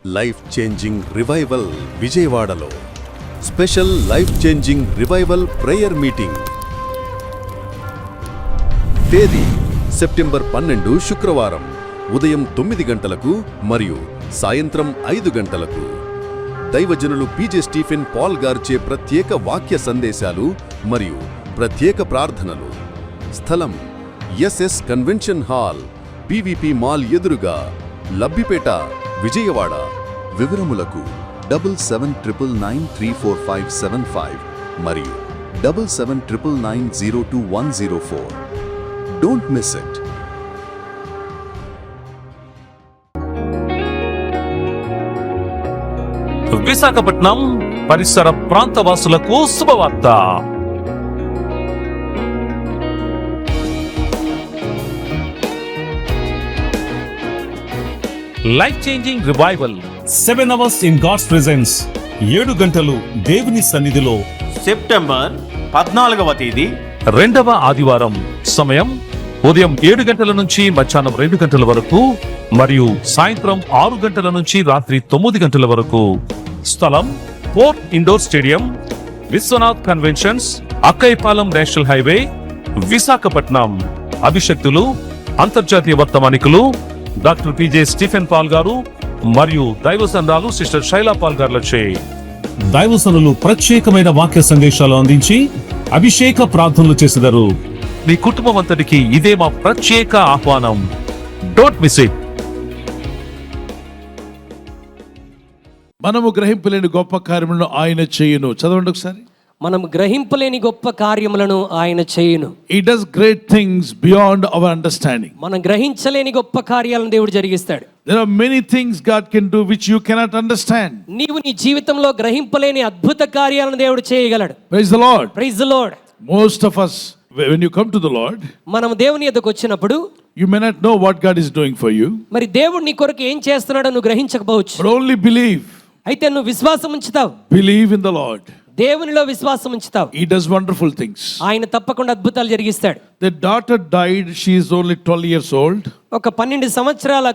Life changing revival విజయవాడలో special life changing revival prayer meeting. తేదీ September 12 శుక్రవారం ఉదయం 9 గంటలకు మరియు సాయంత్రం 5 గంటలకు. దైవజనులు పీజే స్టీఫెన్ పాల్ గారిచే ప్రత్యేక వాక్య సందేశాలు మరియు ప్రత్యేక ప్రార్థనలు. స్థలం SS convention hall, PVP mall ఎదురుగా, లబ్బిపేట, విజయవాడ. వివరములకు 7799934575 మరియు 7799902104. Don't miss it. విశాఖపట్నం పరిసర ప్రాంత వాసులకు శుభవార్త. Life changing revival 7 hours in God's presence. 7 గంటలు దేవుని సన్నిధిలో. సెప్టెంబర్ 14వ తేదీ 2వ ఆదివారం. సమయం ఉదయం 7 గంటల నుంచి మధ్యాహ్నం 2 గంటల వరకు మరియు సాయంత్రం 6 గంటల నుంచి రాత్రి 9 గంటల వరకు. స్థలం port indoor stadium, Vishwanath conventions, Akkayapalem national highway, Visakhapatnam. అభిషక్తులు, అంతర్జాతీయ వర్తమానికులు డాక్టర్ పీజే స్టీఫెన్ పాల్ గారు మరియు దైవసందాలు సిస్టర్ శైలా పాల్ గారులచే దైవసనులు ప్రత్యేకమైన వాక్య సందేశాలు అందించి అభిషేక ప్రార్థనలు చేసెదరు. మీ కుటుంబం అంతటికి ఇదే మా ప్రత్యేక ఆహ్వానం. Don't miss it. మనము గ్రహింపలేని గొప్ప కార్యములను ఆయన చేయును. చదవండి ఒకసారి. మనం గ్రహింపలేని గొప్ప కార్యములను ఆయన చేయును. He does great things beyond our understanding. మనం గ్రహించలేని గొప్ప కార్యాలను దేవుడు జరిగిస్తాడు. There are many things God can do which you cannot understand. నీవు నీ జీవితంలో గ్రహింపలేని అద్భుత కార్యాలను దేవుడు చేయగలడు. Praise the Lord. Praise the Lord. Most of us, when you come to the Lord, మనం దేవుని యొద్దకు వచ్చినప్పుడు you may not know what God is doing for you, మరి దేవుడు నీ కొరకు ఏం చేస్తున్నాడో నువ్వు గ్రహించకపోవచ్చు. but only believe. అయితే నువ్వు విశ్వాసం ఉంచుతావు. Believe in the Lord. దేవునిలో విశ్వాసం ఉంచుతావు. He does wonderful things. ఆయన తప్పకుండా అద్భుతాలు జరిగిస్తాడు. The daughter died. She is only 12 years old. ఒక 12 సంవత్సరాల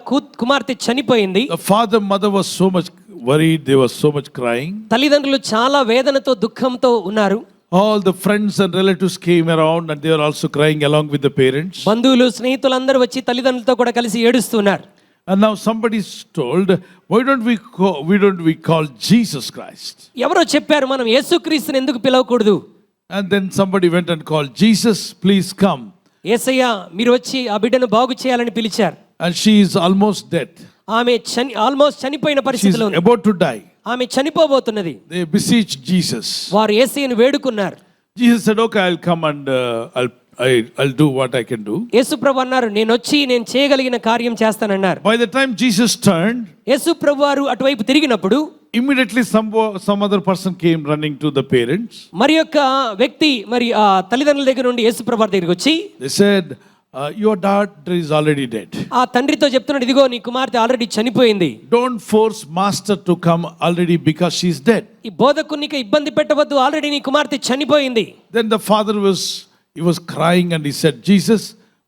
కుమార్తె చనిపోయింది. The father, mother was so much worried. They were so much crying. తల్లిదండ్రులు చాలా వేదనతో దుఃఖంతో ఉన్నారు. All the friends and relatives came around and they were also crying along with the parents. బంధువులు స్నేహితులందరూ వచ్చి తల్లిదండ్రులతో కూడా కలిసి ఏడుస్తున్నారు. And now somebody is told, why don't we call Jesus Christ? ఎవరో చెప్పారు మనం యేసుక్రీస్తుని ఎందుకు పిలవకూడదు. And then somebody went and called Jesus, please come. యేసయ్య మీరు వచ్చి ఆ బిడ్డను బాగు చేయాలని పిలిచారు. And she is almost dead. ఆమె ఆల్మోస్ట్ చనిపోయిన She is పరిస్థితిలో ఉంది. about to die. ఆమె చనిపోబోతున్నది. They beseeched Jesus. వారు యేసయ్యను వేడుకున్నారు. Jesus said, okay, I'll come and I'll do what I can do. యేసుప్రభు అన్నారు నేను వచ్చి నేను చేయగలిగిన కార్యం చేస్తానన్నారు. By the time Jesus turned, యేసుప్రభు వారు అటువైపు తిరిగినప్పుడు immediately some other person came running to the parents. మరి యొక్క వ్యక్తి మరి ఆ తల్లిదండ్రుల దగ్గర నుండి యేసుప్రభు వారి దగ్గరికి వచ్చి They said, your daughter is already dead. ఆ తండ్రితో చెప్తున్నాడు ఇదిగో నీ కుమార్తె ఆల్రెడీ చనిపోయింది. Don't force master to come already because she's dead. ఈ బోధకునికి ఇబ్బంది పెట్టవద్దు, ఆల్రెడీ నీ కుమార్తె చనిపోయింది. Then the father was crying and he said, Jesus,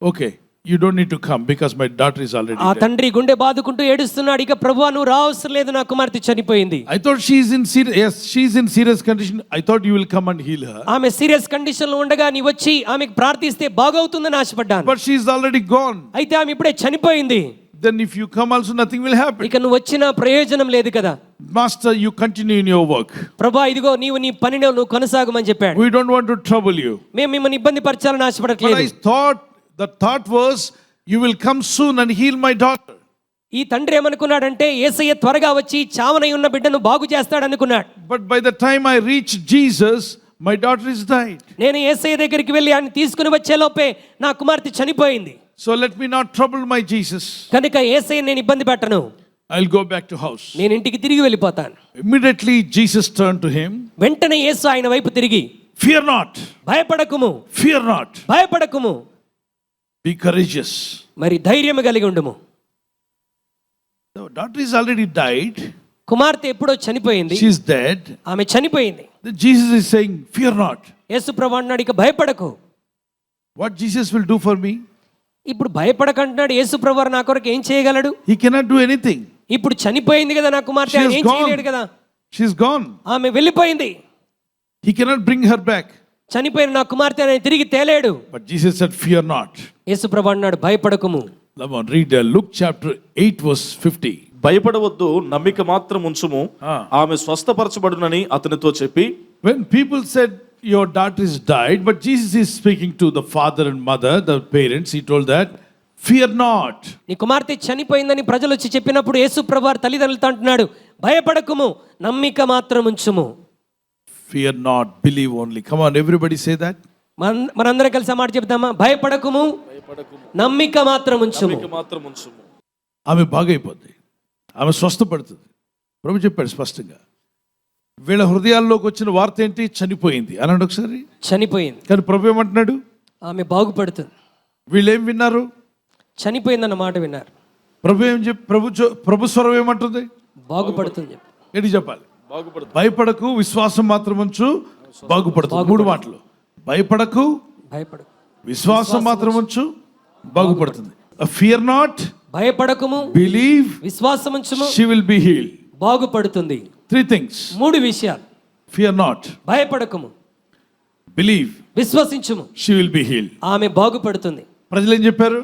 okay, you don't need to come because my daughter is already ఆ dead. తండ్రి గుండె బాదుకుంటూ ఏడుస్తున్నాడు, ఇక ప్రభువా నువ్వు రావసరం లేదు, నా కుమార్తె చనిపోయింది. I thought she's in serious condition. I thought you will come and heal her. ఆమె సీరియస్ కండిషన్ లో ఉండగా నీ వచ్చి ఆమెకు ప్రార్థిస్తే బాగవుతుందని ఆశపడ్డాను. But she's already gone. అయితే ఆమె ఇప్పుడే చనిపోయింది. Then if you come also nothing will happen. ఇక నువ్వు వచ్చిన ప్రయోజనం లేదు కదా. Master, you continue in your work. ప్రభువా ఇదిగో నీవు నీ పనిలో నువ్వు కొనసాగమని చెప్పాడు. We don't want to trouble you. మేము మిమ్మల్ని ఇబ్బంది పరచాలని But ఆశపడట్లేదు. the thought was, you will come soon and heal my daughter. ఈ తండ్రి ఏమనుకున్నాడంటే యేసయ్య త్వరగా వచ్చి చావనై ఉన్న బిడ్డను బాగు చేస్తాడు అనుకున్నాడు. But by the time I reached Jesus, my daughter is died. నేను యేసయ్య దగ్గరికి వెళ్ళి ఆయన తీసుకుని వచ్చేలోపే నా కుమార్తె చనిపోయింది. So let me not trouble my Jesus. కనుక యేసయ్య నేను ఇబ్బంది పెట్టను, I'll go back to house. నేను ఇంటికి తిరిగి వెళ్ళిపోతాను. Immediately Jesus turned to him. వెంటనే యేసు ఆయన వైపు తిరిగి Fear not. భయపడకుము, Fear not. భయపడకుము, Be courageous. మరి ధైర్యము కలిగి ఉండుము. The daughter is already died. కుమార్తె ఎప్పుడో చనిపోయింది, She's dead. ఆమె చనిపోయింది. Then Jesus is saying, fear not. యేసు ప్రభువు అన్నాడు ఇక భయపడకు. What Jesus will do for me? ఇప్పుడు భయపడకంటున్నాడు. యేసు ప్రభువు నా కొరకు ఏం చేయగలడు? He cannot do anything. ఇప్పుడు చనిపోయింది కదా నా కుమార్తె, She ఆయన is ఏం gone. చేయలేడు కదా, She's gone. ఆమె వెళ్ళిపోయింది. He cannot bring her back. చనిపోయిన నా కుమార్తె ఆయన తిరిగి తేలేడు. But Jesus said, fear not. యేసు ప్రభు అన్నాడు, భయపడకుము. Come on, read Luke chapter 8 verse 50. భయపడవద్దు, నమ్మిక మాత్రం ఉంచుము, ఆమె స్వస్థపరచబడునని అతనితో చెప్పి. When people said your daughter is died, but Jesus is speaking to the father and mother, the parents, he told that, fear not. నీ కుమార్తె చనిపోయిందని ప్రజలు వచ్చి చెప్పినప్పుడు యేసు ప్రభు వారి తల్లిదండ్రులతో అంటున్నాడు, భయపడకుము, నమ్మిక మాత్రం ఉంచుము. Fear not, believe only. Come on, everybody say that. మనందరం కలిసి ఆ మాట చెప్తామా? భయపడకుము, నమ్మిక మాత్రం ఉంచుము. మాత్రం ఉంచుము. ఆమె బాగైపోద్ది, ఆమె స్వస్థపడుతుంది. ప్రభు చెప్పాడు స్పష్టంగా. వీళ్ళ హృదయాల్లోకి వచ్చిన వార్త ఏంటి? చనిపోయింది అన్నాడు ఒకసారి. చనిపోయింది. కానీ ప్రభు ఏమంటున్నాడు? ఆమె బాగుపడుతుంది. వీళ్ళు ఏం విన్నారు? చనిపోయిందన్న మాట విన్నారు. ప్రభు ఏం చెప్పి ప్రభు స్వరం ఏమంటుంది? బాగుపడుతుంది చెప్పి. ఏంటి చెప్పాలి? భయపడకు, విశ్వాసం మాత్రం ఉంచు, బాగుపడుతుంది. 3 మాటలు. భయపడకు, భయపడకు, విశ్వాసం మాత్రం ఉంచు, బాగుపడుతుంది. ఫియర్ నాట్, భయపడకుము, బిలీవ్, విశ్వాసం ఉంచుము, షీ విల్ బి హీల్డ్. బాగుపడుతుంది. 3 things. 3 విషయాలు. ఫియర్ నాట్, భయపడకుము, బిలీవ్, విశ్వసించుము, షీ విల్ బి హీల్డ్. ఆమె బాగుపడుతుంది. ప్రజలు ఏం చెప్పారు?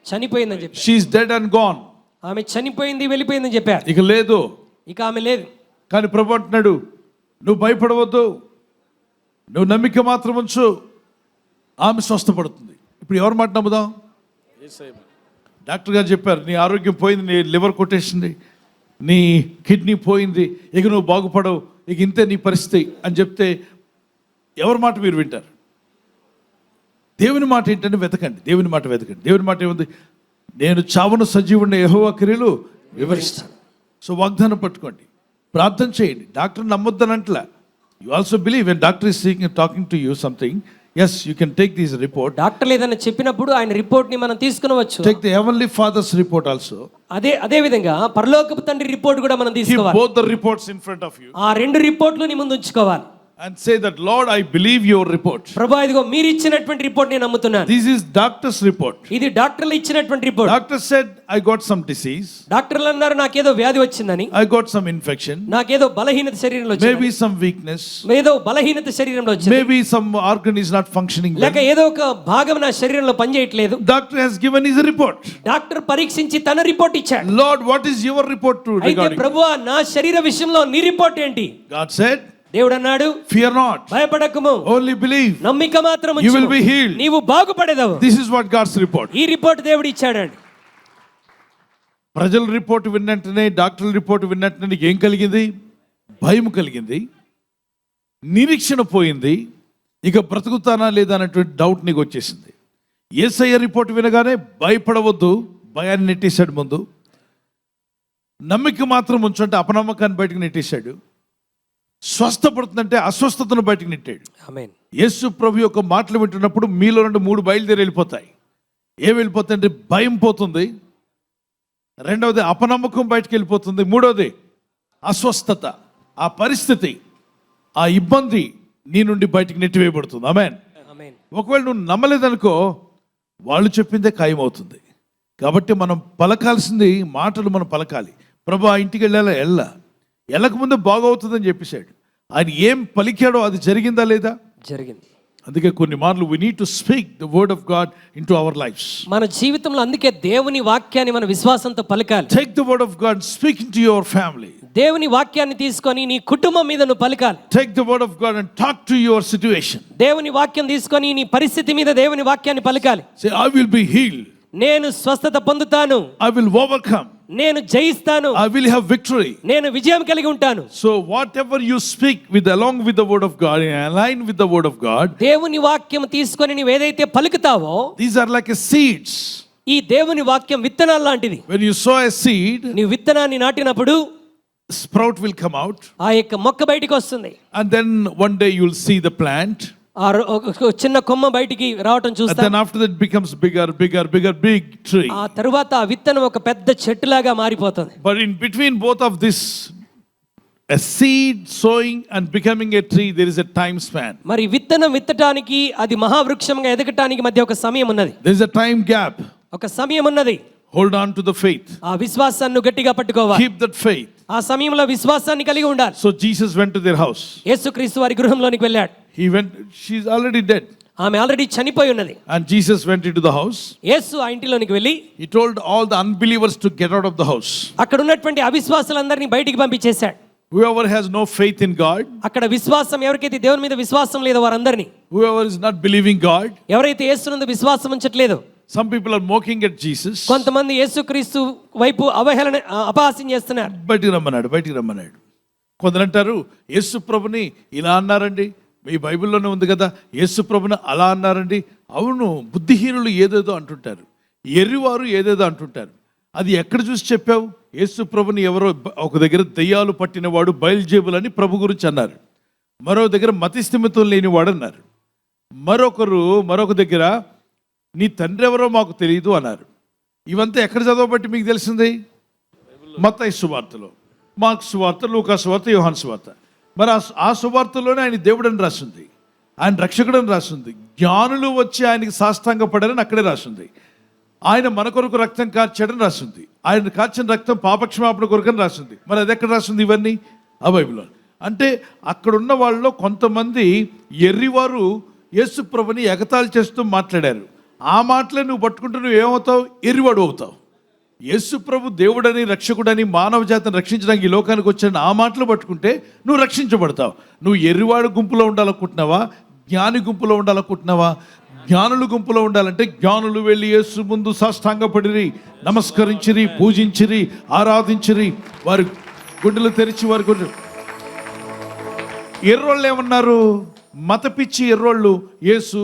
చనిపోయిందని చెప్పారు. She is dead and gone. ఆమె చనిపోయింది, వెళ్ళిపోయిందని చెప్పారు. ఇక లేదు. ఇక ఆమె లేదు. కానీ ప్రభు అంటున్నాడు, నువ్వు భయపడవద్దు, నువ్వు నమ్మిక మాత్రం ఉంచు, ఆమె స్వస్థపడుతుంది. ఇప్పుడు ఎవరి మాట నమ్ముదాం? డాక్టర్ గారు చెప్పారు, నీ ఆరోగ్యం పోయింది, నీ లివర్ కొట్టేసింది, నీ కిడ్నీ పోయింది, ఇక నువ్వు బాగుపడవు, ఇక ఇంతే నీ పరిస్థితి అని చెప్తే ఎవరి మాట మీరు వింటారు? దేవుని మాట ఏంటంటే వెతకండి. దేవుని మాట వెతకండి. దేవుని మాట ఏముంది? నేను చావును సజీవుడిని యెహోవా క్రియలు వివరిస్తాను. సో వాగ్దానం పట్టుకోండి, ప్రార్థన చేయండి. డాక్టర్ నమ్మొద్దనంట్లా. You also believe when doctor is talking to you something, yes you can take this report. Doctor ఏదైనా చెప్పినప్పుడు ఆయన రిపోర్ట్ ని మనం తీసుకునవచ్చు. Take the heavenly father's report also. అదే విధంగా పరలోకపు తండ్రి రిపోర్ట్ కూడా మనం తీసుకోవాలి. Both the reports in front of you. ఆ 2 రిపోర్ట్లు నీ ముందు ఉంచుకోవాలి. And say that, Lord, I believe your report. ప్రభువా, ఇదిగో మీరు ఇచ్చినటువంటి రిపోర్ట్ నేను నమ్ముతున్నాను. This is doctor's report. ఇది డాక్టర్లు ఇచ్చినటువంటి report. Doctor said I got some disease. డాక్టర్లు అన్నారు నాకేదో వ్యాధి వచ్చిందని, I got some infection. నాకేదో బలహీనత శరీరంలో వచ్చింది, Maybe some weakness. ఏదో బలహీనత శరీరంలో వచ్చింది, Maybe some organ is not functioning well. లేక ఏదో ఒక భాగం నా శరీరంలో పనిచేయట్లేదు. Doctor has given his report. Doctor పరీక్షించి తన రిపోర్ట్ ఇచ్చాడు. Lord, what is your report to అయితే regarding? ప్రభువా, నా శరీర విషయంలో నీ రిపోర్ట్ ఏంటి? God said, దేవుడు అన్నాడు, fear not, భయపడకుము, only believe. నమ్మిక మాత్రం You will ఉంచుము, be healed. నీవు బాగుపడేదవు. This is what God's report. ఈ రిపోర్ట్ దేవుడు ఇచ్చాడండి. ప్రజల రిపోర్ట్ విన్నట్టునే, డాక్టర్ల రిపోర్ట్ విన్నట్టునే నీకు ఏం కలిగింది? భయం కలిగింది, నిరీక్షణ పోయింది, ఇక బ్రతుకుతానా లేదా అన్నటువంటి డౌట్ నీకు వచ్చేసింది. యేసయ్య రిపోర్ట్ వినగానే భయపడవద్దు, భయాన్ని నెట్టేశాడు ముందు. నమ్మిక మాత్రం ఉంచుంటే అపనమ్మకాన్ని బయటకు నెట్టేశాడు. స్వస్థపడుతుందంటే అస్వస్థతను బయటకు నెట్టాడు. ఆమేన్. యేసు ప్రభు యొక్క మాటలు వింటున్నప్పుడు మీలో నుండి 3 బయలుదేరి వెళ్ళిపోతాయి. ఏం వెళ్ళిపోతాయి అంటే, భయం పోతుంది, రెండవది అపనమ్మకం బయటకు వెళ్ళిపోతుంది, మూడవది అస్వస్థత, ఆ పరిస్థితి, ఆ ఇబ్బంది నీ నుండి బయటకు నెట్టివేయబడుతుంది. ఆమేన్. ఆమేన్. ఒకవేళ నువ్వు నమ్మలేదనుకో, వాళ్ళు చెప్పిందే ఖాయమవుతుంది. కాబట్టి మనం పలకాల్సింది మాటలు మనం పలకాలి. ప్రభు ఆ ఇంటికి వెళ్ళకముందే బాగవుతుందని చెప్పేశాడు. ఆయన ఏం పలికాడో అది జరిగిందా లేదా? జరిగింది. అందుకే కొన్ని మార్లు we need to speak the word of God into our lives. మన జీవితంలో అందుకే దేవుని వాక్యాన్ని మన విశ్వాసంతో పలకాలి. Take the word of God, speak into your family. దేవుని వాక్యాన్ని తీసుకొని నీ కుటుంబం మీద నువ్వు పలకాలి. Take the word of God and talk to your situation. దేవుని వాక్యం తీసుకొని నీ పరిస్థితి మీద దేవుని వాక్యాన్ని పలకాలి. Say, I will be healed. నేను స్వస్థత పొందుతాను, I will overcome, నేను జయిస్తాను, I will have victory. నేను విజయం కలిగి ఉంటాను. So whatever you speak along with the word of God, in line with the word of God, దేవుని వాక్యం తీసుకొని నీవు ఏదైతే పలుకుతావో, these are like seeds. ఈ దేవుని వాక్యం విత్తనాలు లాంటిది. When you sow a seed, నీవు విత్తనాన్ని నాటినప్పుడు sprout will come out, ఆ యొక్క మొక్క బయటికి వస్తుంది. and then one day you will see the plant. ఒక చిన్న కొమ్మ బయటికి రావటం And చూస్తాం. then after that it becomes bigger, big tree. ఆ తరువాత ఆ విత్తనం ఒక పెద్ద చెట్టులాగా మారిపోతుంది. But in between both of this, a seed sowing and becoming a tree, there is a time span. మరి విత్తనం విత్తటానికి అది మహావృక్షంగా ఎదగటానికి మధ్య ఒక సమయం ఉన్నది. There is a time gap. ఒక సమయం ఉన్నది. Hold on to the faith. ఆ విశ్వాసాన్ని గట్టిగా పట్టుకోవాలి. Keep that faith. ఆ సమయంలో విశ్వాసాన్ని కలిగి ఉండాలి. So Jesus went to their house. యేసుక్రీస్తు వారి గృహంలోనికి వెళ్ళాడు. He went, she's already dead. ఆమె ఆల్రెడీ చనిపోయి ఉన్నది. And Jesus went into the house. యేసు ఆ ఇంటిలోనికి వెళ్ళి He told all the unbelievers to get out of the house. అక్కడ ఉన్నటువంటి అవిశ్వాసులందరినీ బయటికి పంపించేశాడు. Whoever has no faith in God, అక్కడ విశ్వాసం ఎవరికైతే దేవుని మీద విశ్వాసం లేదో వారందరినీ, whoever is not believing God, ఎవరైతే యేసునందు విశ్వాసం ఉంచట్లేదో, some people are mocking at Jesus. కొంతమంది యేసుక్రీస్తు వైపు అవహేళన అపహాస్యం చేస్తున్నారు. బయటికి రమ్మన్నాడు. కొందరు అంటారు యేసు ప్రభుని ఇలా అన్నారండి, మీ బైబిల్లోనే ఉంది కదా, యేసు ప్రభుని అలా అన్నారండి. అవును, బుద్ధిహీనులు ఏదేదో అంటుంటారు, ఎర్రివారు ఏదేదో అంటుంటారు. అది ఎక్కడ చూసి చెప్పావు? యేసు ప్రభుని ఎవరో ఒక దగ్గర దెయ్యాలు పట్టినవాడు బయల్జేబుల్ అని ప్రభు గురించి అన్నారు. మరో దగ్గర మతిస్థిమితం లేనివాడు అన్నారు. మరొక దగ్గర నీ తండ్రి ఎవరో మాకు తెలియదు అన్నారు. ఇవంతా ఎక్కడ చదవబట్టి మీకు తెలిసింది? మత్తయి సువార్తలో, మార్కు సువార్త, లూకా సువార్త, యోహాను సువార్త. మరి ఆ సువార్తలోనే ఆయన దేవుడని రాసింది, ఆయన రక్షకుడని రాసింది, జ్ఞానులు వచ్చి ఆయనకి సాష్టాంగపడారని అక్కడే రాసింది, ఆయన మన కొరకు రక్తం కార్చాడని రాసింది, ఆయన కార్చిన రక్తం పాపక్షమాపణ కొరకని రాసింది. మరి అది ఎక్కడ రాసింది? ఇవన్నీ ఆ బైబిల్లో. అంటే అక్కడున్న వాళ్ళలో కొంతమంది ఎర్రివారు యేసు ప్రభుని ఎగతాళి చేస్తూ మాట్లాడారు. ఆ మాటలే నువ్వు పట్టుకుంటే నువ్వు ఏమవుతావు? ఎర్రివాడు అవుతావు. యేసు ప్రభు దేవుడని రక్షకుడని మానవ జాతిని రక్షించడానికి ఈ లోకానికి వచ్చాడని ఆ మాటలు పట్టుకుంటే నువ్వు రక్షించబడతావు. నువ్వు ఎర్రివాడు గుంపులో ఉండాలనుకుంటున్నావా? జ్ఞాని గుంపులో ఉండాలనుకుంటున్నావా? జ్ఞానుల గుంపులో ఉండాలంటే జ్ఞానులు వెళ్ళి యేసు ముందు సాష్టాంగపడిరి, నమస్కరించిరి, పూజించిరి, ఆరాధించిరి, వారి గుండెలు తెరిచి వారి గుండెలు. ఎర్రోళ్ళు ఏమన్నారు? మత పిచ్చి ఎర్రోళ్ళు యేసు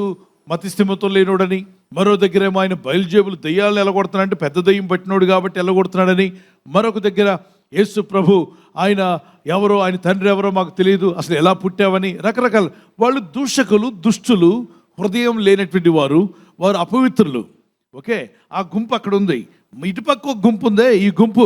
మతిస్థిమితం లేనోడని, మరో దగ్గర ఏమో ఆయన బయలుజేబులు దెయ్యాలను ఎలగొడుతున్నాడంటే పెద్ద దెయ్యం పట్టినోడు కాబట్టి ఎలగొడుతున్నాడని, మరొక దగ్గర యేసు ప్రభు ఆయన ఎవరో, ఆయన తండ్రి ఎవరో మాకు తెలియదు, అసలు ఎలా పుట్టావని రకరకాల. వాళ్ళు దూషకులు, దుష్టులు, హృదయం లేనటువంటి వారు, వారు అపవిత్రులు. ఓకే, ఆ గుంపు అక్కడ ఉంది. ఇటుపక్క ఒక గుంపు ఉందే, ఈ గుంపు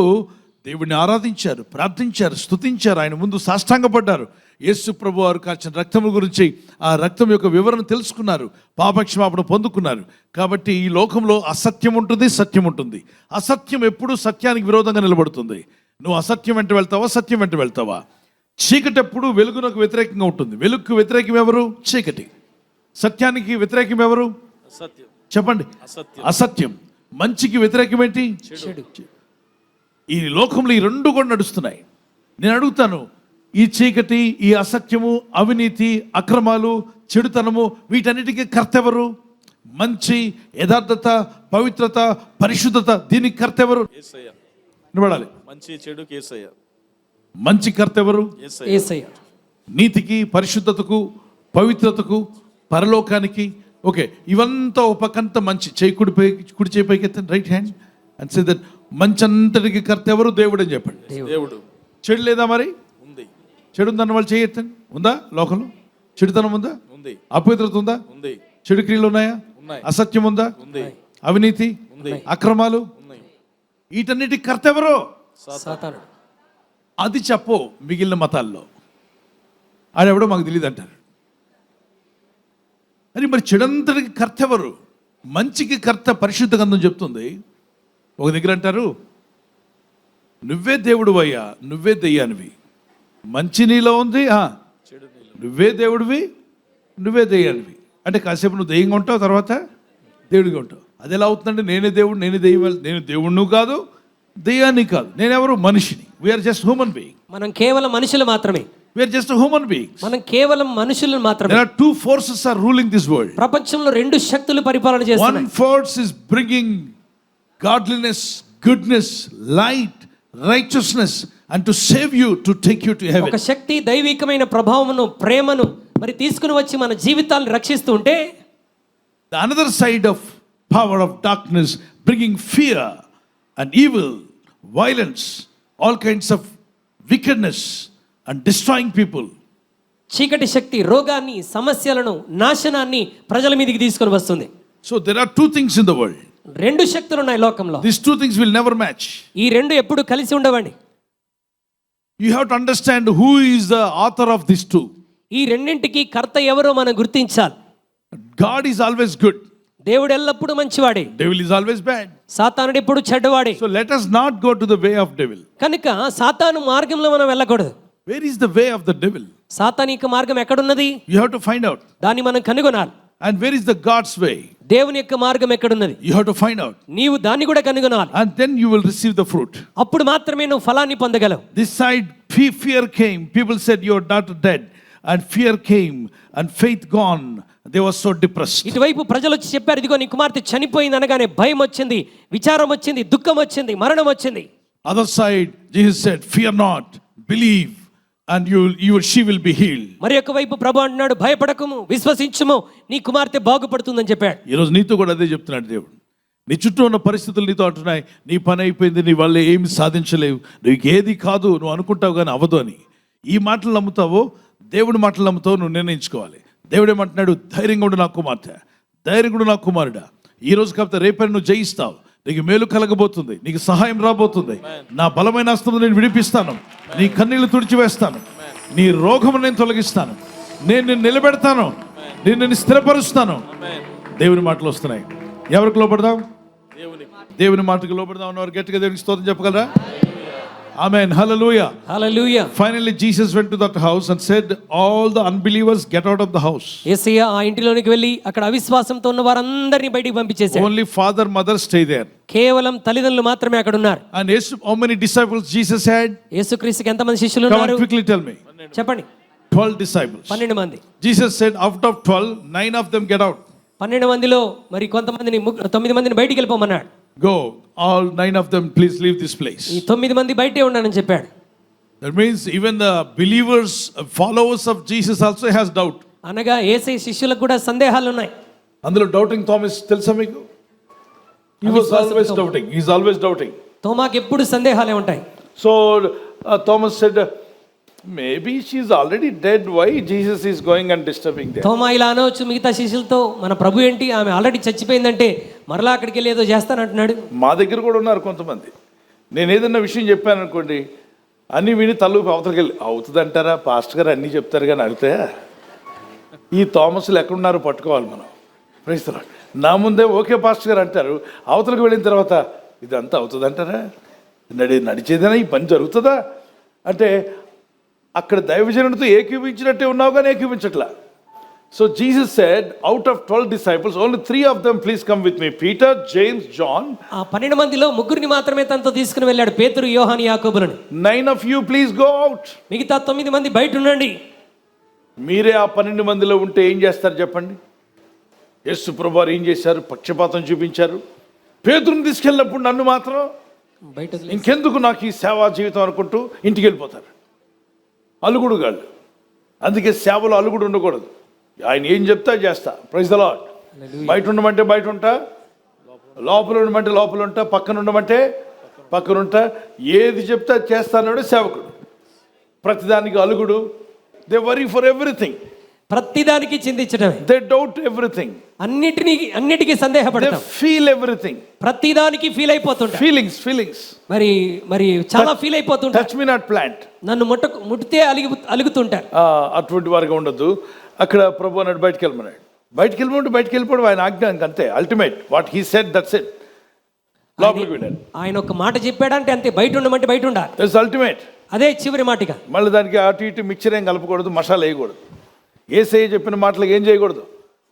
దేవుడిని ఆరాధించారు, ప్రార్థించారు, స్తుతించారు, ఆయన ముందు సాష్టాంగపడ్డారు. యేసు ప్రభు వారు కార్చిన రక్తం గురించి, ఆ రక్తం యొక్క వివరణ తెలుసుకున్నారు, పాపక్షమాపణ పొందుకున్నారు. కాబట్టి ఈ లోకంలో అసత్యం ఉంటుంది, సత్యం ఉంటుంది. అసత్యం ఎప్పుడూ సత్యానికి విరోధంగా నిలబడుతుంది. నువ్వు అసత్యం వెంట వెళ్తావా, సత్యం వెంట వెళ్తావా? చీకటి ఎప్పుడు వెలుగునకు వ్యతిరేకంగా ఉంటుంది. వెలుగుకు వ్యతిరేకం ఎవరు? చీకటి. సత్యానికి వ్యతిరేకం ఎవరు? అసత్యం. చెప్పండి. అసత్యం. మంచికి వ్యతిరేకం ఏంటి? చెడు. ఈ లోకంలో ఈ రెండు కూడా నడుస్తున్నాయి. నేను అడుగుతాను, ఈ చీకటి, ఈ అసత్యము, అవినీతి, అక్రమాలు, చెడుతనము, వీటన్నిటికీ కర్త ఎవరు? మంచి, యథార్థత, పవిత్రత, పరిశుద్ధత, దీనికి కర్త ఎవరు? యేసయ్య. నిలబడాలి. మంచి చెడు యేసయ్య. మంచి కర్త ఎవరు? యేసయ్య. నీతికి, పరిశుద్ధతకు, పవిత్రతకు, పరలోకానికి. ఓకే, ఇవంతా ఒక పక్కంతా మంచి. కుడి చేయి పైకి ఎత్తండి, right hand, and say that మంచి అంతటికి కర్త ఎవరు? దేవుడు అని చెప్పండి. దేవుడు. చెడు లేదా? మరి ఉంది. చెడు ఉందన్న వాళ్ళు చేయెత్తండి. ఉందా లోకంలో? చెడుతనం ఉందా? ఉంది. అపవిత్రత ఉందా? ఉంది. చెడు క్రియలు ఉన్నాయా? ఉన్నాయి. అసత్యం ఉందా? ఉంది. అవినీతి, ఉంది. అక్రమాలు, ఉన్నాయి. వీటన్నిటికి కర్త ఎవరు? సాతాను. అది చెప్పు. మిగిలిన మతాల్లో ఆడెవడో మాకు తెలియదు అంటారు. అని మరి చెడంతటికి కర్త ఎవరు? మంచికి కర్త పరిశుద్ధ గ్రంథం చెప్తుంది. ఒక దగ్గర అంటారు, నువ్వే దేవుడు అయ్యా, నువ్వే దెయ్యానివి. మంచి నీలో ఉంది, నువ్వే దేవుడివి, నువ్వే దెయ్యానివి. అంటే కాసేపు నువ్వు దెయ్యంగా ఉంటావు, తర్వాత దేవుడిగా ఉంటావు. అది ఎలా అవుతుందంటే నేనే దేవుడు, నేనే దెయ్యం. నేను దేవుడు కాదు, దెయ్యాన్ని కాదు, నేనెవరు? మనిషిని. We are just human being. మనం కేవలం మనుషులు మాత్రమే. We are just human beings. మనం కేవలం మనుషులు మాత్రమే. There are two forces are ruling this world. ప్రపంచంలో రెండు శక్తులు పరిపాలన చేస్తున్నాయి. One force is bringing godliness, goodness, light, righteousness, and to save you, to take you to heaven. ఒక శక్తి దైవికమైన ప్రభావమును, ప్రేమను మరి తీసుకుని వచ్చి మన జీవితాలను రక్షిస్తూ ఉంటే, The another side of power of darkness bringing fear and evil, violence, all kinds of wickedness and destroying people. చీకటి శక్తి రోగాన్ని, సమస్యలను, నాశనాన్ని ప్రజల మీదకి తీసుకొని వస్తుంది. So there are two things in the world. రెండు శక్తులు ఉన్నాయి లోకంలో. These two things will never match. ఈ రెండు ఎప్పుడు కలిసి ఉండవండి. You have to understand who is the author of these two. ఈ రెండింటికి కర్త ఎవరో మనం గుర్తించాలి. God is always good. దేవుడు ఎల్లప్పుడూ మంచివాడే, Devil is always bad. సాతానుడు ఎప్పుడు చెడ్డవాడే. So let us not go to the way of devil. కనుక సాతాను మార్గంలో మనం వెళ్ళకూడదు. Where is the way of the devil? సాతానిక మార్గం ఎక్కడున్నది? You have to find out. దాన్ని మనం కనుగొనాలి. And where is the God's way? దేవుని యొక్క మార్గం ఎక్కడున్నది? You have to find out. నీవు దాన్ని కూడా కనుగొనాలి. And then you will receive the fruit. అప్పుడు మాత్రమే నువ్వు ఫలాన్ని పొందగలవు. This side, fear came. People said, your daughter dead. And fear came. And faith gone. They were so depressed. ఇటువైపు ప్రజలు వచ్చి చెప్పారు, ఇదిగో నీ కుమార్తె చనిపోయింది అనగానే భయం వచ్చింది, విచారం వచ్చింది, దుఃఖం వచ్చింది, మరణం వచ్చింది. Other side, Jesus said, fear not, believe, and she will be healed. మరి యొక్క వైపు ప్రభు అంటున్నాడు, భయపడకుము, విశ్వసించుము, నీ కుమార్తె బాగుపడుతుందని చెప్పాడు. ఈరోజు నీతో కూడా అదే చెప్తున్నాడు దేవుడు. నీ చుట్టూ ఉన్న పరిస్థితులు నీతో అంటున్నాయి, నీ పని అయిపోయింది, నీ వల్ల ఏమి సాధించలేవు, నీకు ఏది కాదు, నువ్వు అనుకుంటావు కానీ అవ్వదు అని. ఈ మాటలు నమ్ముతావో దేవుడి మాటలు నమ్ముతావో నువ్వు నిర్ణయించుకోవాలి. దేవుడు ఏమంటున్నాడు, ధైర్యంగా ఉండు నా కుమార్తె, ధైర్యంగా ఉండు నా కుమారుడా. ఈ రోజు కాకపోతే రేపని నువ్వు జయిస్తావు, నీకు మేలు కలగబోతుంది, నీకు సహాయం రాబోతుంది. నా బలమైన హస్తము నేను విడిపిస్తాను, నీ కన్నీళ్లు తుడిచివేస్తాను, నీ రోగము నేను తొలగిస్తాను, నేను నిన్ను నిలబెడతాను, నేను నిన్ను స్థిరపరుస్తాను. దేవుని మాటలు వస్తున్నాయి. ఎవరికి లోపడదాం? దేవుని మాటకు లోపడదాం అన్నవారు గట్టిగా దేవునికి స్తోత్రం చెప్పగలరా? Amen. Hallelujah. Hallelujah. Finally Jesus went to that house and said, all the unbelievers get out of the house. యేసయ్య ఆ ఇంటిలోనికి వెళ్ళి అక్కడ అవిశ్వాసంతో ఉన్న వారందరిని బయటికి పంపించేశాడు. Only father, mother stay there. కేవలం తల్లిదండ్రులు మాత్రమే అక్కడ ఉన్నారు. And how many disciples Jesus had? యేసుక్రీస్తుకి ఎంతమంది శిష్యులు Come on, ఉన్నారు? quickly tell me. చెప్పండి. 12 disciples. 12 మంది. Jesus said, out of 12, 9 of them get out. 12 మందిలో మరి కొంతమందిని 9 మందిని బయటికి వెళ్ళిపోమన్నాడు. Go, all 9 of them, please leave this place. ఈ 9 మంది బయటే ఉండాలని చెప్పాడు. That means even the believers, followers of Jesus also has doubt. అనగా యేసయ్య శిష్యులకు కూడా సందేహాలు ఉన్నాయి. అందులో డౌటింగ్ థామస్ తెలుసా మీకు? He was always doubting. He's always doubting. తోమాకి ఎప్పుడు సందేహాలే ఉంటాయి. So Thomas said, maybe she's already dead. Why Jesus is going and disturbing them? తోమా ఇలా అనవచ్చు మిగతా శిష్యులతో, మన ప్రభు ఏంటి ఆమె ఆల్రెడీ చచ్చిపోయిందంటే మరలా అక్కడికి వెళ్ళి ఏదో చేస్తానంటున్నాడు. మా దగ్గర కూడా ఉన్నారు కొంతమంది. నేను ఏదన్నా విషయం చెప్పాను అనుకోండి, అన్ని విని తల్లుపు అవతలకి వెళ్ళి అవుతుంది అంటారా పాస్టర్ గారు అన్నీ చెప్తారు కానీ అడిగితే ఈ థామస్లు ఎక్కడున్నారో పట్టుకోవాలి మనం. Praise the Lord. నా ముందే ఓకే పాస్టర్ గారు అంటారు, అవతలకు వెళ్ళిన తర్వాత ఇదంతా అవుతుంది అంటారా, నడిచేదైనా ఈ పని జరుగుతుందా అంటే అక్కడ దైవజనుడితో ఏకీవించినట్టే ఉన్నావు కానీ ఏకీవించట్లా. So Jesus said, out of 12 disciples, only 3 of them please come with me. Peter, James, John. ఆ 12 మందిలో 3 మాత్రమే తనతో తీసుకుని వెళ్ళాడు, పేతురు, యోహాను, యాకోబులను. 9 of you please go out. మిగతా 9 మంది బయట ఉండండి. మీరే ఆ 12 మందిలో ఉంటే ఏం చేస్తారు చెప్పండి? యేసు ప్రభువారు ఏం చేశారు? పక్షపాతం చూపించారు. పేతురుని తీసుకెళ్ళినప్పుడు నన్ను మాత్రం బయట ఇంకెందుకు నాకు ఈ సేవా జీవితం అనుకుంటూ ఇంటికి వెళ్ళిపోతారు. అలుగుడు గాళ్ళు. అందుకే సేవలో అలుగుడు ఉండకూడదు. ఆయన ఏం చెప్తా చేస్తా. Praise the Lord. బయట ఉండమంటే బయట ఉంటా, లోపల ఉండమంటే లోపల ఉంటా, పక్కన ఉండమంటే పక్కన ఉంటా, ఏది చెప్తా చేస్తానో సేవకుడు. ప్రతిదానికి అలుగుడు. They worry for everything. ప్రతిదానికి చింతించడమే. They doubt everything. అన్నిటికీ సందేహపడతాం. They feel everything. ప్రతిదానికి ఫీల్ అయిపోతుంటారు. ఫీలింగ్స్ మరి చాలా ఫీల్ అయిపోతుంటారు. Touch me not plant. నన్ను ముట్టితే అలుగుతుంటారు. అటువంటి వారిగా ఉండొద్దు. అక్కడ ప్రభు అన్నాడు బయటికి వెళ్ళమన్నాడు. బయటికి వెళ్ళిపోవడం ఆయన ఆజ్ఞ అంతే. Ultimate what he said that's it. లోపలికి వెళ్ళాడు. ఆయన ఒక మాట చెప్పాడంటే అంతే. బయట ఉండమంటే బయట ఉండాలి. That's ultimate. అదే చివరి మాటగా. మళ్ళీ దానికి అటు ఇటు మిక్చర్ ఏం కలపకూడదు, మసాలా వేయకూడదు. యేసయ్య చెప్పిన మాటలకు ఏం చేయకూడదు,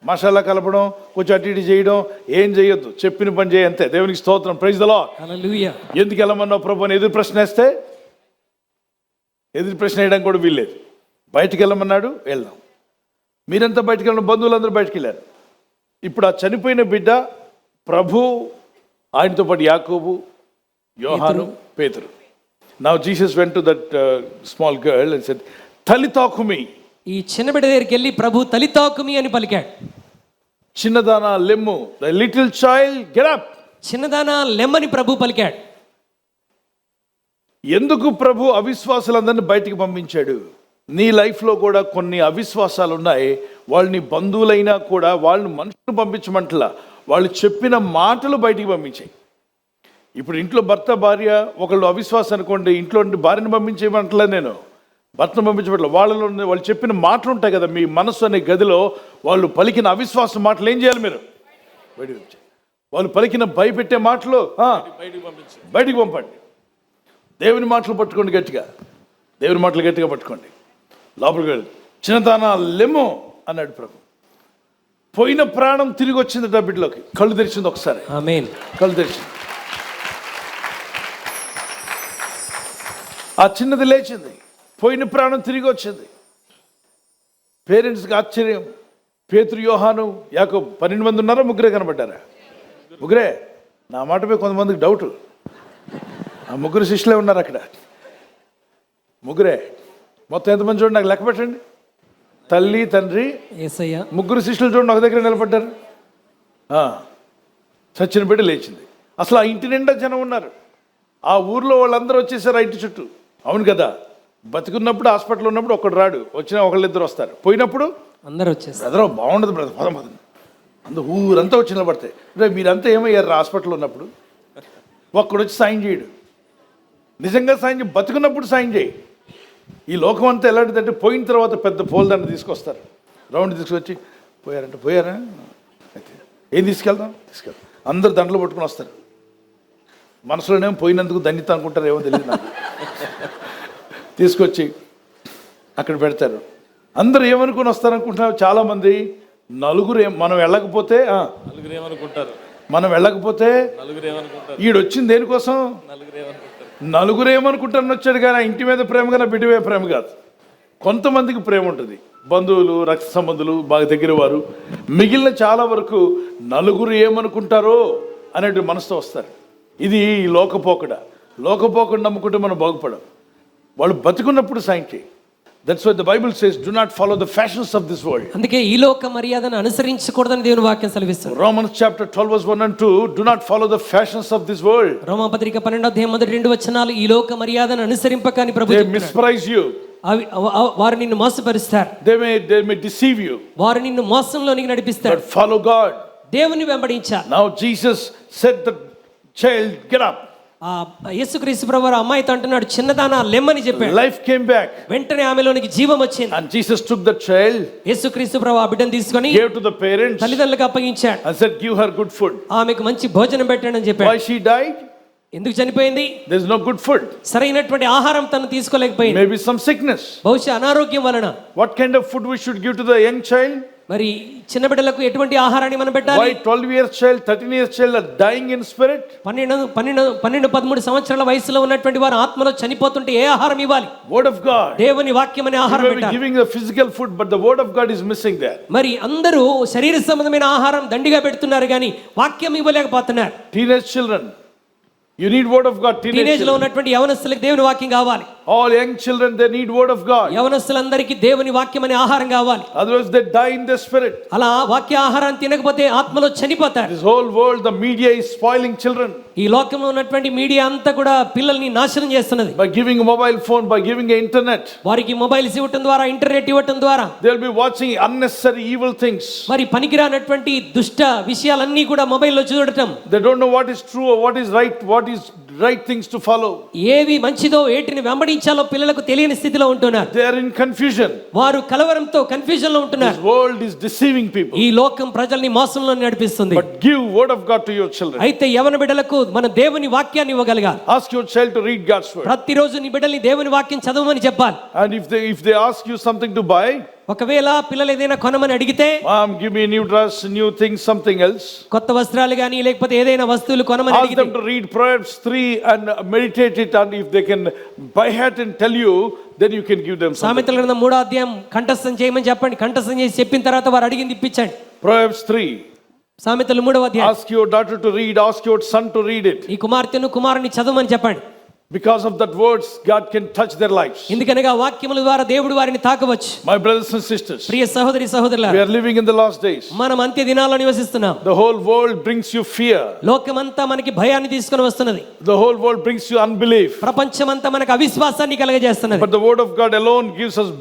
మసాలా కలపడం, కొంచెం అటు ఇటు చేయడం ఏం చేయొద్దు. చెప్పిన పని చేయ అంతే. దేవునికి స్తోత్రం. Praise the Lord. హల్లెలూయా. ఎందుకు వెళ్ళమన్నావు ప్రభు అని ఎదురు ప్రశ్న వేస్తే ఎదురు ప్రశ్న వేయడానికి కూడా వీల్లేదు. బయటికి వెళ్ళమన్నాడు, వెళ్దాం. మీరంతా బయటికి వెళ్ళిన బంధువులందరూ బయటికి వెళ్ళారు. ఇప్పుడు ఆ చనిపోయిన బిడ్డ ప్రభు, ఆయనతో పాటు యాకోబు, యోహాను, పేతురు. Now Jesus went to that small girl and said తలితా కుమి. ఈ చిన్న బిడ్డ దగ్గరికి వెళ్ళి ప్రభు తలితా కుమి అని పలికాడు. చిన్నదానా లెమ్ము, the little child get up. చిన్నదానా లెమ్మని ప్రభు పలికాడు. ఎందుకు ప్రభు అవిశ్వాసులందరినీ బయటికి పంపించాడు? నీ లైఫ్లో కూడా కొన్ని అవిశ్వాసాలు ఉన్నాయి. వాళ్ళని బంధువులైనా కూడా వాళ్ళని మనుషులు పంపించమంటలా, వాళ్ళు చెప్పిన మాటలు బయటికి పంపించాయి. ఇప్పుడు ఇంట్లో భర్త భార్య ఒకళ్ళు అవిశ్వాసం అనుకోండి, ఇంట్లో నుండి భార్యను పంపించేయమంటలే, నేను భర్తను పంపించబట్ల. వాళ్ళలో వాళ్ళు చెప్పిన మాటలు ఉంటాయి కదా, మీ మనసు అనే గదిలో వాళ్ళు పలికిన అవిశ్వాస మాటలు ఏం చేయాలి? మీరు బయటికి పంపించండి. వాళ్ళు పలికిన భయపెట్టే మాటలు బయటికి పంపండి. దేవుని మాటలు పట్టుకోండి గట్టిగా, దేవుని మాటలు గట్టిగా పట్టుకోండి. లోపలికి వెళ్ళి చిన్నదానా లెమ్మో అన్నాడు ప్రభు. పోయిన ప్రాణం తిరిగి వచ్చింది బిడ్డలోకి. కళ్ళు తెరిచింది ఒకసారి, ఆమేన్. కళ్ళు తెరిచింది. ఆ చిన్నది లేచింది, పోయిన ప్రాణం తిరిగి వచ్చింది. పేరెంట్స్కి ఆశ్చర్యం. పేతురు, యోహాను, యాకోబు 12 మంది ఉన్నారా? ముగ్గురే కనబడ్డారా? ముగ్గురే. నా మాటపై కొంతమందికి డౌట్. ఆ ముగ్గురు శిష్యులే ఉన్నారు అక్కడ, ముగ్గురే. మొత్తం ఎంతమంది చూడండి, నాకు లెక్క పెట్టండి. తల్లి, తండ్రి, యేసయ్య, ముగ్గురు శిష్యులు చూడండి ఒక దగ్గర నిలబడ్డారు. చచ్చిన బిడ్డ లేచింది. అసలు ఆ ఇంటి నిండా జనం ఉన్నారు. ఆ ఊర్లో వాళ్ళందరూ వచ్చేసారు ఆ ఇంటి చుట్టూ. అవును కదా, బతికున్నప్పుడు హాస్పిటల్ ఉన్నప్పుడు ఒక్కడు రాడు, వచ్చినా ఒకళ్ళిద్దరు వస్తారు. పోయినప్పుడు అందరూ వచ్చేసారు. బ్రదర్ బాగుండదు బ్రదర్, పదం అందుకు ఊరంతా వచ్చి నిలబడతాయి. రే మీరంతా ఏమయ్యారు హాస్పిటల్లో ఉన్నప్పుడు? ఒక్కడు వచ్చి సాయం చేయడు. నిజంగా సాయం చేయి, బతుకున్నప్పుడు సాయం చేయి. ఈ లోకం అంతా ఎలాంటిదంటే పోయిన తర్వాత పెద్ద పూలదండ తీసుకొస్తారు, రౌండ్ తీసుకొచ్చి పోయారంటే పోయారా, అయితే ఏం తీసుకెళ్దాం అందరు దండలు పట్టుకుని వస్తారు. మనసులోనేమో పోయినందుకు ధన్యత అనుకుంటారు, ఏమో తెలియదు నాకు. తీసుకొచ్చి అక్కడ పెడతారు. అందరూ ఏమనుకుని వస్తారనుకుంటున్నారు చాలామంది. నలుగురు మనం వెళ్ళకపోతే మనం వెళ్ళకపోతే ఈడు వచ్చింది దేనికోసం? నలుగురు ఏమనుకుంటారని వచ్చాడు, కానీ ఆ ఇంటి మీద ప్రేమ కానీ బిడ్డ మీద ప్రేమ కాదు. కొంతమందికి ప్రేమ ఉంటుంది, బంధువులు, రక్త సంబంధులు, బాగా దగ్గర వారు. మిగిలిన చాలా వరకు నలుగురు ఏమనుకుంటారో అనేటి మనసుతో వస్తారు. ఇది లోకపోకడ నమ్ముకుంటే మనం బాగుపడం. వాళ్ళు బతుకున్నప్పుడు సాయం చేయి. That's why the Bible says do not follow the fashions of this world. అందుకే ఈ లోక మర్యాదను అనుసరించకూడదని దేవుని వాక్యం సెలవిస్తుంది. Romans chapter 12 verse 1 and 2 do not follow the fashions of this world. రోమాపత్రిక 12వ అధ్యాయం మొదటి 2 వచనాలు ఈ లోక మర్యాదను అనుసరింపక అని ప్రభువు దే చెప్తున్నాడు. Misprize you. వారు నిన్ను మోసపరుస్తారు. They may deceive you. వారు నిన్ను మోసంలోనికి నడిపిస్తారు. But follow God. దేవుని వెంబడించాలి. Now Jesus said the child, get up. యేసుక్రీస్తు ప్రభువు అమ్మాయితో అంటున్నాడు, చిన్నదానా లెమ్మని చెప్పాడు. Life came back. వెంటనే ఆమెలోనికి జీవం వచ్చింది. And Jesus took the child, యేసుక్రీస్తు ప్రభువు ఆ బిడ్డను తీసుకొని gave to the parents, తల్లిదండ్రులకు అప్పగించాడు. and said, give her good food. ఆమెకు మంచి భోజనం పెట్టండి అని చెప్పాడు. Why she died? ఎందుకు చనిపోయింది? There is no good food. సరైనటువంటి ఆహారం తను తీసుకోలేకపోయింది. Maybe some sickness. బహుశా అనారోగ్యం వలన. What kind of food we should give to the young child? మరి చిన్న బిడ్డలకు ఎటువంటి ఆహారాన్ని మనం పెట్టాలి? Why 12 years child, 13 years child are dying in spirit? 12-13 సంవత్సరాల వయసులో ఉన్నటువంటి వారు ఆత్మలో చనిపోతుంటే ఏ ఆహారం ఇవ్వాలి? Word of God. దేవుని వాక్యం అనే ఆహారం You may be పెట్టాలి. giving the physical food, but the word of God is missing there. మరి అందరూ శరీర సంబంధమైన ఆహారం దండిగా పెడుతున్నారు కానీ వాక్యం ఇవ్వలేకపోతున్నారు. Teenage children, you need word of God. Teenage లో ఉన్నటువంటి యవనస్తులకు దేవుని వాక్యం కావాలి. All young children, they need word of God. యవనస్తులందరికీ దేవుని వాక్యం అనే ఆహారం కావాలి. Otherwise they die in their spirit. అలా వాక్య ఆహారాన్ని తినకపోతే ఆత్మలో చనిపోతారు. This whole world, the media is spoiling children. ఈ లోకంలో ఉన్నటువంటి మీడియా అంతా కూడా పిల్లల్ని నాశనం చేస్తున్నది. By giving a mobile phone, by giving a internet, వారికి మొబైల్స్ ఇవ్వటం ద్వారా, ఇంటర్నెట్ ఇవ్వటం ద్వారా they'll be watching unnecessary evil things. మరి పనికిరానటువంటి దుష్ట విషయాలన్నీ కూడా మొబైల్లో చూడటం. They don't know what is true or what is right things to follow. ఏవి మంచిదో ఏటిని వెంబడించాలో పిల్లలకు తెలియని స్థితిలో ఉంటున్నారు. They are in confusion. వారు కలవరంతో కన్ఫ్యూజన్ లో ఉంటున్నారు. This world is deceiving people. ఈ లోకం ప్రజల్ని మోసంలో నడిపిస్తుంది. But give word of God to your children. అయితే యవన బిడ్డలకు మన దేవుని వాక్యాన్ని ఇవ్వగలగాలి. Ask your child to read God's word. ప్రతిరోజు నీ బిడ్డల్ని దేవుని వాక్యం చదవమని చెప్పాలి. And if they ask you something to buy, ఒకవేళ పిల్లలు ఏదైనా కొనమని అడిగితే, mom give me a new dress, new things, something else, కొత్త వస్త్రాలు గానీ లేకపోతే ఏదైనా వస్తువులు కొనమని ask అడిగితే, them to read Proverbs 3 and meditate it, and if they can by heart and tell you, then you can give them something. సామెతల గ్రంథం 3వ అధ్యాయం కంఠస్థం చేయమని చెప్పండి. కంఠస్థం చేసి చెప్పిన తర్వాత వారు అడిగింది ఇప్పించండి. Proverbs 3. సామెతలు 3వ అధ్యాయం. Ask your daughter to read, ask your son to read it. ఈ కుమార్తెను కుమారుని చదవమని చెప్పండి. Because of that words, God can touch their lives. ఎందుకనగా వాక్యముల ద్వారా దేవుడు వారిని తాకవచ్చు. My brothers and sisters, ప్రియ సహోదరి సహోదరులారా, we are living in the last days. మనం అంత్య దినాల్లో నివసిస్తున్నాం. The whole world brings you fear. లోకమంతా మనకి భయాన్ని తీసుకొని వస్తున్నది. The whole world brings you unbelief. ప్రపంచమంతా మనకు అవిశ్వాసాన్ని కలగజేస్తున్నది. But the word of God alone gives us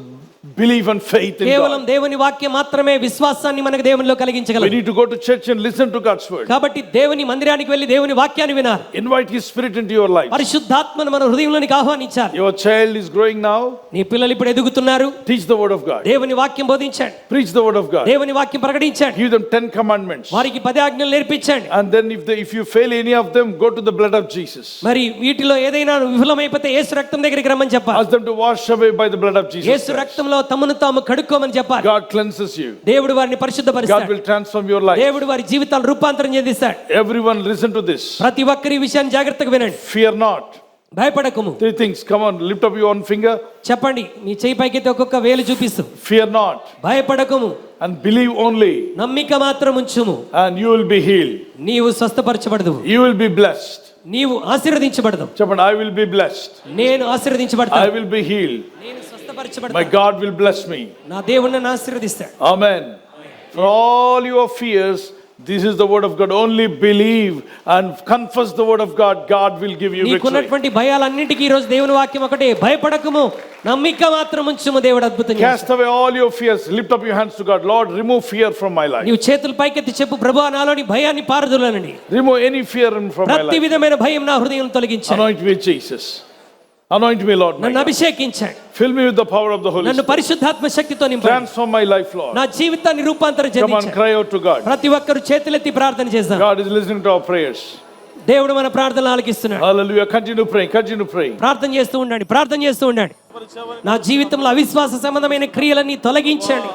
belief and faith in కేవలం God. దేవుని వాక్యం మాత్రమే విశ్వాసాన్ని మనకు దేవునిలో We కలిగించగలదు. need to go to church and listen to God's word. కాబట్టి దేవుని మందిరానికి వెళ్లి దేవుని వాక్యాన్ని వినాలి. Invite His Spirit into your life. పరిశుద్ధాత్మను మన హృదయంలోనికి ఆహ్వానించాలి. Your child is growing now. నీ పిల్లలు ఇప్పుడు ఎదుగుతున్నారు. Teach the word of God. దేవుని వాక్యం బోధించండి. Preach the word of God. దేవుని వాక్యం ప్రకటించండి. Give them 10 commandments. వారికి 10 ఆజ్ఞలు నేర్పించండి. And then if you fail any of them, go to the blood of Jesus. మరి వీటిలో ఏదైనా విఫలమైపోతే యేసు రక్తం దగ్గరికి రమ్మని చెప్పాలి. Ask them to wash away by the blood of Jesus. యేసు రక్తంలో తమను తాము కడుక్కోమని చెప్పాలి. God cleanses you. దేవుడు వారిని God పరిశుద్ధపరుస్తాడు. will transform your life. దేవుడు వారి జీవితాలను రూపాంతరం చెందిస్తాడు. Everyone listen to this. ప్రతి ఒక్కరి విషయాన్ని జాగ్రత్తగా వినండి. Fear not. భయపడకుము. 3 things. Come on, lift up your one finger. చెప్పండి, మీ చేయి పైకెత్తి ఒక్కొక్క వేలు చూపిస్తూ. Fear not. భయపడకుము. And believe only. నమ్మిక మాత్రం ఉంచుము. And you will be healed. నీవు స్వస్థపరచబడదు. You will be blessed. నీవు ఆశీర్వదించబడదు. Chapman, I will be blessed. నేను I ఆశీర్వదించబడతాను. will be healed. నేను My స్వస్థపరచబడతాను. God will bless me. నా దేవుడు నన్ను ఆశీర్వదిస్తాడు. Amen. For all your fears, this is the word of God. Only believe and confess the word of God. God will give you victory. నీకున్నటువంటి భయాలన్నిటికీ ఈ రోజు దేవుని వాక్యం ఒకటే, భయపడకుము, నమ్మిక మాత్రం ఉంచుము. దేవుడు అద్భుతం Cast చేస్తాడు. away all your fears. Lift up your hands to God. Lord, remove fear from my life. నీవు చేతులు పైకెత్తి చెప్పు, ప్రభువా నాలోని భయాన్ని పారదులనండి. Remove any fear from my ప్రతి life. విధమైన భయం నా హృదయం తొలగించండి. Anoint me, Jesus. Anoint me, Lord. my నన్ను God. అభిషేకించండి. Fill me with the power of the Holy నన్ను Spirit. పరిశుద్ధాత్మ శక్తితో నింపండి. Transform my life, Lord. నా జీవితాన్ని రూపాంతరం Come on, చెందించండి. cry out to God. ప్రతి ఒక్కరు చేతులెత్తి ప్రార్థన చేద్దాం. God is listening to our prayers. దేవుడు మన ప్రార్థనలు ఆలకిస్తున్నాడు. Hallelujah. Continue praying. Continue praying. ప్రార్థన చేస్తూ ఉండండి. ప్రార్థన చేస్తూ ఉండండి. నా జీవితంలో అవిశ్వాస సంబంధమైన క్రియలన్నీ తొలగించండి.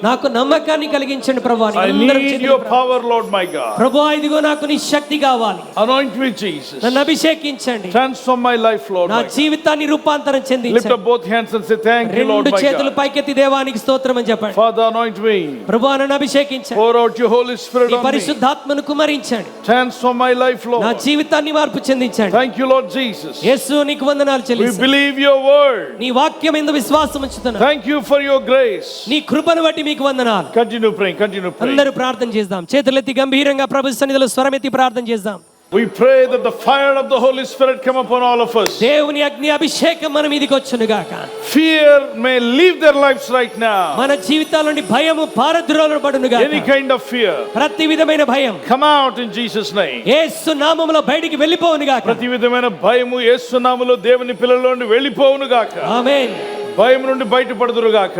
నాకు నమ్మకాన్ని కలిగించండి ప్రభువా. I need your power, Lord my God. ప్రభువా ఇదిగో నాకు నీ శక్తి కావాలి. Anoint me, Jesus. నన్ను అభిషేకించండి. Transform my life, Lord నా my God. జీవితాన్ని రూపాంతరం Lift చెందించండి. up both hands and say, thank you, Lord రెండు my చేతులు God. పైకెత్తి దేవానికి స్తోత్రం అని చెప్పండి. Father, anoint me. ప్రభువా నన్ను అభిషేకించండి. Pour out your Holy Spirit నీ on me. పరిశుద్ధాత్మను కుమరించండి. Transform my life, నా Lord. జీవితాన్ని మార్పు చెందించండి. Thank you, Lord Jesus. యేసు నీకు వందనాలు We చెల్లిస్తాను. believe your word. నీ వాక్యం యందు విశ్వాసం ఉంచుతున్నాను. Thank you for your grace. నీ కృపను బట్టి మీకు వందనాలు. Continue praying. Continue praying. అందరూ ప్రార్థన చేద్దాం. చేతులెత్తి గంభీరంగా ప్రభు సన్నిధిలో స్వరమెత్తి ప్రార్థన చేద్దాం. We pray that the fire of the Holy Spirit come upon all of us. దేవుని అగ్ని అభిషేకం మన మీదకి వచ్చును గాక. Fear may leave their lives right now. మన జీవితాల నుండి భయము పారద్రోలబడును గాక. Any kind of fear. ప్రతి విధమైన భయం Come out in Jesus' name. యేసు నామములో బయటికి వెళ్ళిపోవును గాక. ప్రతి విధమైన భయము యేసు నామములో దేవుని పిల్లల నుండి వెళ్ళిపోవును గాక. ఆమేన్. భయం నుండి బయటపడుదురు గాక.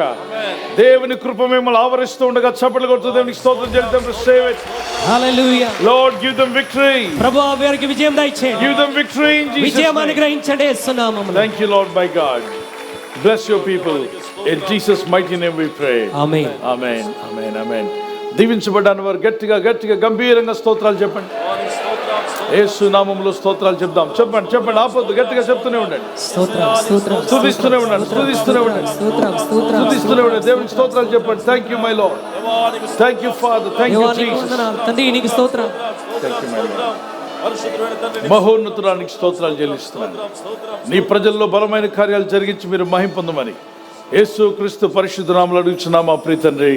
దేవుని కృప మిమ్మల్ని ఆవరిస్తూ ఉండగా చప్పట్లు కొడుతూ దేవునికి స్తోత్రం చెల్లిద్దాం. Receive it. Hallelujah. Lord, give them victory. ప్రభువా వారికి విజయం దయచేయండి. Give them victory in Jesus' విజయం name. అనుగ్రహించండి యేసు నామములో. Thank you, Lord, my God. Bless your people. In Jesus' mighty name we pray. Amen. Amen. Amen. Amen. దీవించబడ్డాను వారు గట్టిగా గట్టిగా గంభీరంగా స్తోత్రాలు చెప్పండి. యేసు నామములో స్తోత్రాలు చెప్దాం. చెప్పండి చెప్పండి, ఆపొద్దు, గట్టిగా చెప్తూనే ఉండండి. స్తోత్రం స్తోత్రం స్తుతిస్తూనే ఉండండి. స్తుతిస్తూనే ఉండండి. స్తోత్రం స్తోత్రం స్తుతిస్తూనే ఉండండి. దేవునికి స్తోత్రాలు చెప్పండి. Thank you my Lord. Thank you father. Thank you దేవానికి జీసస్. వందనాలు తండ్రి, నీకు స్తోత్రం. Thank you my Lord. మహోన్నతురానికి స్తోత్రాలు చెల్లిస్తున్నాను. నీ ప్రజల్లో బలమైన కార్యాలు జరిగించి మీరు మహిమ పొందమని యేసు క్రీస్తు పరిశుద్ధ నామములో అడుగుచున్నాము మా ప్రియ తండ్రి.